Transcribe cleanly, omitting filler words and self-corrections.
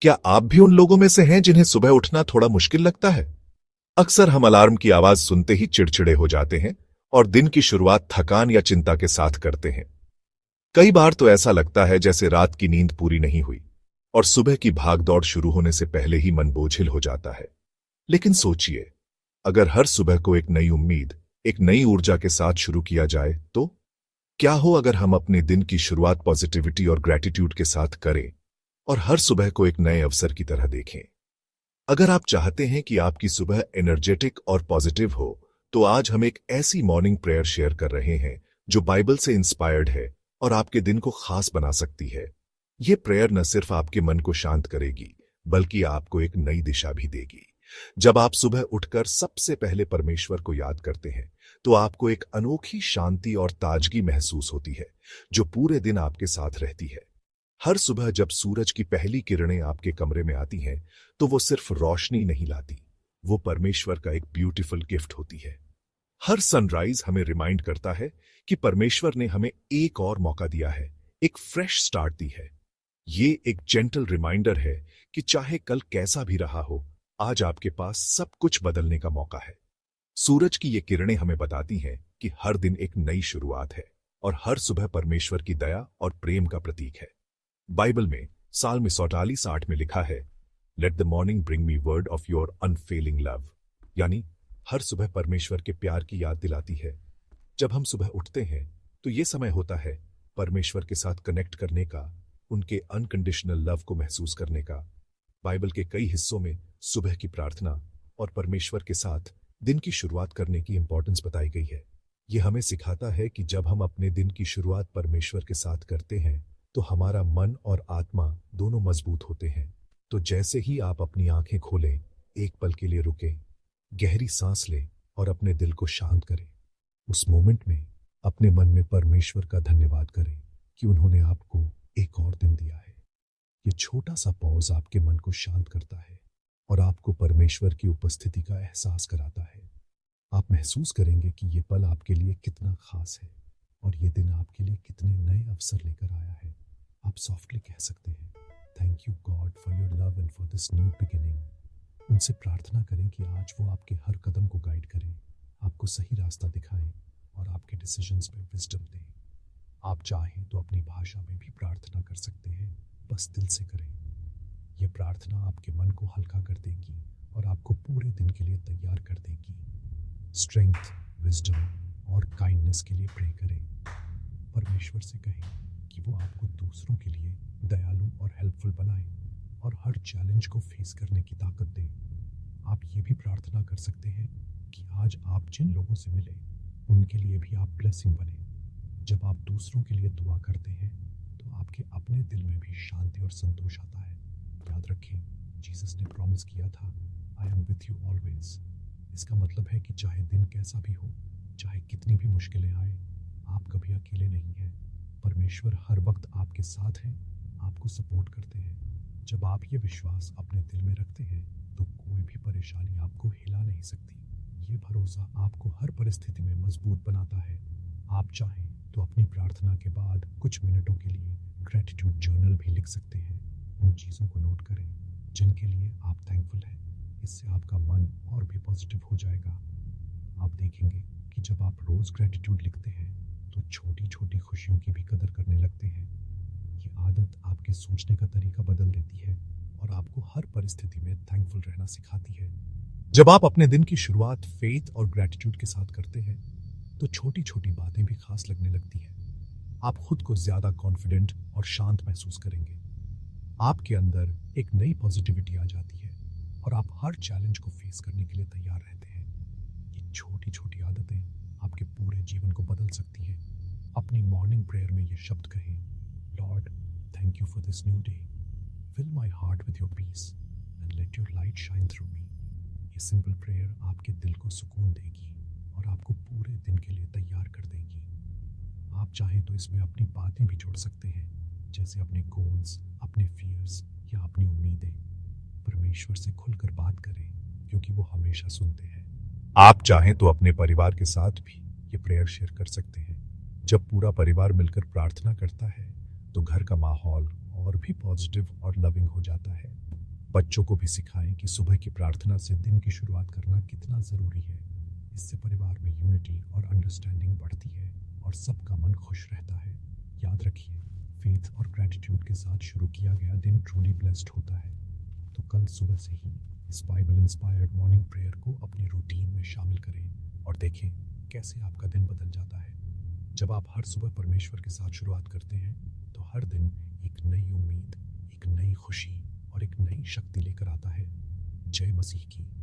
क्या आप भी उन लोगों में से हैं जिन्हें सुबह उठना थोड़ा मुश्किल लगता है? अक्सर हम अलार्म की आवाज सुनते ही चिड़चिड़े हो जाते हैं और दिन की शुरुआत थकान या चिंता के साथ करते हैं। कई बार तो ऐसा लगता है जैसे रात की नींद पूरी नहीं हुई और सुबह की भागदौड़ शुरू होने से पहले ही मन बोझिल हो जाता है। लेकिन सोचिए, अगर हर सुबह को एक नई उम्मीद, एक नई ऊर्जा के साथ शुरू किया जाए तो क्या हो अगर हम अपने दिन की शुरुआत पॉजिटिविटी और ग्रैटिट्यूड के साथ करें और हर सुबह को एक नए अवसर की तरह देखें। अगर आप चाहते हैं कि आपकी सुबह एनर्जेटिक और पॉजिटिव हो, तो आज हम एक ऐसी मॉर्निंग प्रेयर शेयर कर रहे हैं जो बाइबल से इंस्पायर्ड है और आपके दिन को खास बना सकती है। यह प्रेयर न सिर्फ आपके मन को शांत करेगी, बल्कि आपको एक नई दिशा भी देगी। जब आप सुबह उठकर सबसे पहले परमेश्वर को याद करते हैं, तो आपको एक अनोखी शांति और ताजगी महसूस होती है, जो पूरे दिन आपके साथ रहती है। हर सुबह जब सूरज की पहली किरणें आपके कमरे में आती हैं, तो वो सिर्फ रोशनी नहीं लाती, वो परमेश्वर का एक ब्यूटीफुल गिफ्ट होती है। हर सनराइज हमें रिमाइंड करता है कि परमेश्वर ने हमें एक और मौका दिया है, एक फ्रेश स्टार्ट दी है। ये एक जेंटल रिमाइंडर है कि चाहे कल कैसा भी रहा हो, आज आपके पास सब कुछ बदलने का मौका है। सूरज की ये किरणें हमें बताती हैं कि हर दिन एक नई शुरुआत है और हर सुबह परमेश्वर की दया और प्रेम का प्रतीक है। बाइबल में साल में 47:8 में लिखा है, let the morning bring me word of your unfailing love. यानी हर सुबह परमेश्वर के प्यार की याद दिलाती है। जब हम सुबह उठते हैं तो ये समय होता है परमेश्वर के साथ कनेक्ट करने का, उनके अनकंडीशनल लव को महसूस करने का। बाइबल के कई हिस्सों में सुबह की प्रार्थना और परमेश्वर के साथ दिन की शुरुआत करने की इंपॉर्टेंस बताई गई है। यह हमें सिखाता है कि जब हम अपने दिन की शुरुआत परमेश्वर के साथ करते हैं, तो हमारा मन और आत्मा दोनों मजबूत होते हैं। तो जैसे ही आप अपनी आंखें खोलें, एक पल के लिए रुकें, गहरी सांस लें और अपने दिल को शांत करें। उस मोमेंट में अपने मन में परमेश्वर का धन्यवाद करें कि उन्होंने आपको एक और दिन दिया है। ये छोटा सा पॉज आपके मन को शांत करता है और आपको परमेश्वर की उपस्थिति का एहसास कराता है। आप महसूस करेंगे कि ये पल आपके लिए कितना खास है और ये दिन आपके लिए कितने नए अवसर लेकर आया है। आप सॉफ्टली कह सकते हैं, thank you God for your love and for this new beginning. उनसे प्रार्थना करें कि आज वो आपके हर कदम को गाइड करें, आपको सही रास्ता दिखाएं और आपके डिसीजंस में विजडम दें। आप चाहें तो अपनी भाषा में भी प्रार्थना कर सकते हैं, बस दिल से करें। यह प्रार्थना आपके मन को हल्का कर देगी और आपको पूरे दिन के लिए तैयार कर देगी। स्ट्रेंथ, विजडम और काइंडनेस के लिए प्रे करें। परमेश्वर से कहें कि वो आपको दूसरों के लिए दयालु और हेल्पफुल बनाए और हर चैलेंज को फेस करने की ताकत दे। आप ये भी प्रार्थना कर सकते हैं कि आज आप जिन लोगों से मिले, उनके लिए भी आप ब्लेसिंग बने। जब आप दूसरों के लिए दुआ करते हैं, तो आपके अपने दिल में भी शांति और संतोष आता है। याद रखें, जीसस ने प्रॉमिस किया था, I am with you always. इसका मतलब है कि चाहे दिन कैसा भी हो, चाहे कितनी भी मुश्किलें आए, आप कभी अकेले नहीं हैं। परमेश्वर हर वक्त आपके साथ हैं, आपको सपोर्ट करते हैं। जब आप ये विश्वास अपने दिल में रखते हैं, तो कोई भी परेशानी आपको हिला नहीं सकती। ये भरोसा आपको हर परिस्थिति में मजबूत बनाता है। आप चाहें तो अपनी प्रार्थना के बाद कुछ मिनटों के लिए ग्रेटिट्यूड जर्नल भी लिख सकते हैं। उन चीज़ों को नोट करें जिनके लिए आप थैंकफुल हैं। इससे आपका मन और भी पॉजिटिव हो जाएगा। आप देखेंगे कि जब आप रोज़ ग्रेटिट्यूड लिखते हैं, तो छोटी छोटी खुशियों की भी कदर करने लगते हैं। ये आदत आपके सोचने का तरीका बदल देती है और आपको हर परिस्थिति में थैंकफुल रहना सिखाती है। जब आप अपने दिन की शुरुआत फेथ और ग्रेटिट्यूड के साथ करते हैं, तो छोटी छोटी बातें भी खास लगने लगती हैं। आप खुद को ज्यादा कॉन्फिडेंट और शांत महसूस करेंगे। आपके अंदर एक नई पॉजिटिविटी आ जाती है और आप हर चैलेंज को फेस करने के लिए तैयार रहते हैं। ये छोटी छोटी आदतें आपके पूरे जीवन को बदल सकती हैं। अपनी मॉर्निंग प्रेयर में ये शब्द कहें, Lord thank you for this new day, fill my heart with your peace and let your light shine through me. ये सिंपल प्रेयर आपके दिल को सुकून देगी और आपको पूरे दिन के लिए तैयार कर देगी। आप चाहें तो इसमें अपनी बातें भी जोड़ सकते हैं, जैसे अपने गोल्स, अपने फियर्स या अपनी उम्मीदें। परमेश्वर से खुलकर बात करें, क्योंकि वो हमेशा सुनते हैं। आप चाहें तो अपने परिवार के साथ भी ये प्रेयर शेयर कर सकते हैं। जब पूरा परिवार मिलकर प्रार्थना करता है, तो घर का माहौल और भी पॉजिटिव और लविंग हो जाता है। बच्चों को भी सिखाएं कि सुबह की प्रार्थना से दिन की शुरुआत करना कितना ज़रूरी है। इससे परिवार में यूनिटी और अंडरस्टैंडिंग बढ़ती है और सबका मन खुश रहता है। याद रखिए, फेथ और ग्रैटिट्यूड के साथ शुरू किया गया दिन ट्रूली ब्लेस्ड होता है। तो कल सुबह से ही इस बाइबल इंस्पायर्ड मॉर्निंग प्रेयर को अपनी रूटीन में शामिल करें और देखें कैसे आपका दिन बदल जाता है। जब आप हर सुबह परमेश्वर के साथ शुरुआत करते हैं तो हर दिन एक नई उम्मीद, एक नई खुशी और एक नई शक्ति लेकर आता है। जय मसीह की।